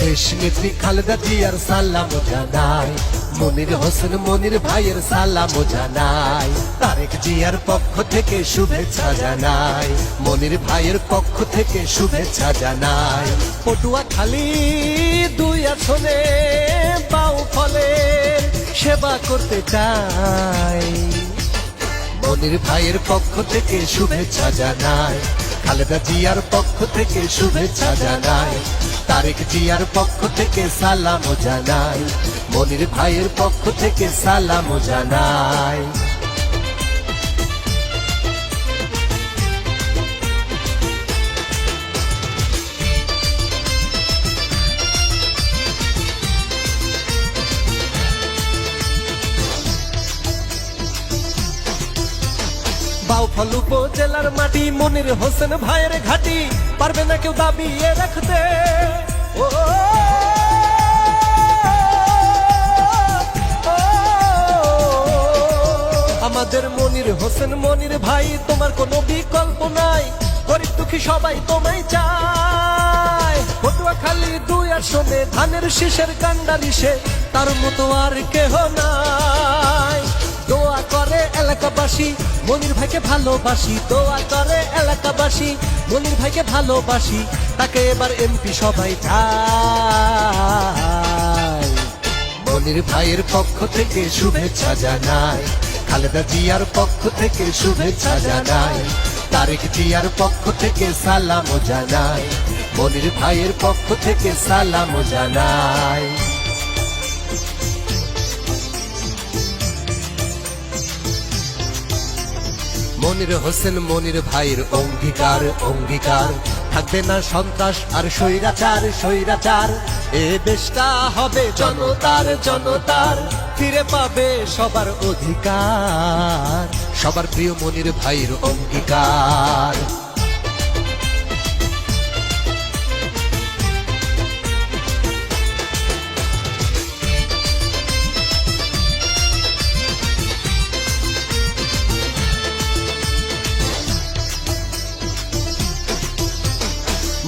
দেশ নেত্রী খালেদা জিয়ার সালাম জানাই, মনির হোসেন মনির ভাইয়ের সালাম জানাই, তারেক জিয়ার পক্ষ থেকে শুভেচ্ছা জানাই, মনির ভাইয়ের পক্ষ থেকে শুভেচ্ছা জানাই। পটুয়াখালী 2 আসনে বাউফলের সেবা করতে চাই, মনির ভাইয়ের পক্ষ থেকে শুভেচ্ছা জানাই, খালেদা জিয়ার পক্ষ থেকে শুভেচ্ছা জানাই, তারেক জিয়ার পক্ষ থেকে সালাম জানাই, মনির ভাইয়ের পক্ষ থেকে সালাম জানাই। বাউফল উপজেলার মাটি মনির হোসেন ভাইয়ের ঘাটি, পারবে না কেউ দাবিয়ে রাখতে। ও আমাদের মনির হোসেন মনির ভাই, তোমার কোনো বিকল্প নাই, গরিব দুঃখী সবাই তোমায় চায়। পটুয়াখালী 2 আসনে ধানের শীষের কান্ডারি সে, তার মতো আর কেহ নাই। দোয়া করে এলাকাবাসী মনির ভাইকে ভালোবাসি, দোয়া করে এলাকাবাসী মনির ভাইকে ভালোবাসি, তাকে এবার এমপি সবাই চায়। মনির ভাইয়ের পক্ষ থেকে শুভেচ্ছা জানাই, খালেদা জিয়ার পক্ষ থেকে শুভেচ্ছা জানাই, তারেক জিয়ার পক্ষ থেকে সালাম জানাই, মনির ভাইয়ের পক্ষ থেকে সালাম জানাই। মনির হোসেন মনির ভাইয়ের অঙ্গীকার অঙ্গীকার, থাকবে না সন্ত্রাস আর স্বৈরাচার স্বৈরাচার, এ দেশটা হবে জনতার জনতার, ফিরে পাবে সবার অধিকার, সবার প্রিয় মনির ভাইয়ের অঙ্গীকার।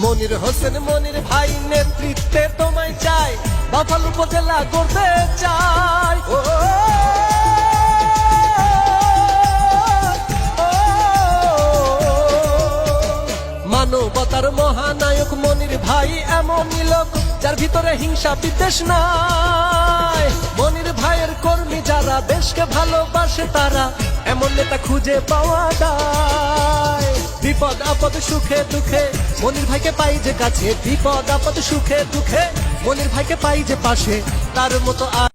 মনির হোসেন মনির ভাই নেতৃত্বে তোমায় চাই, বাউফল উপজেলা করতে চাই। ও মানবতার মহানায়ক মনির ভাই এমনই লোক, যার ভিতরে হিংসা বিদ্বেষ নাই। মনির ভাইয়ের কর্মী যারা দেশকে ভালোবাসে তারা, এমন নেতা খুঁজে পাওয়া যায়। বিপদ আপদ সুখে দুঃখে মনির ভাইকে পাই যে কাছে, বিপদ আপদ সুখে দুঃখে মনির ভাইকে পাই যে পাশে, তার মতো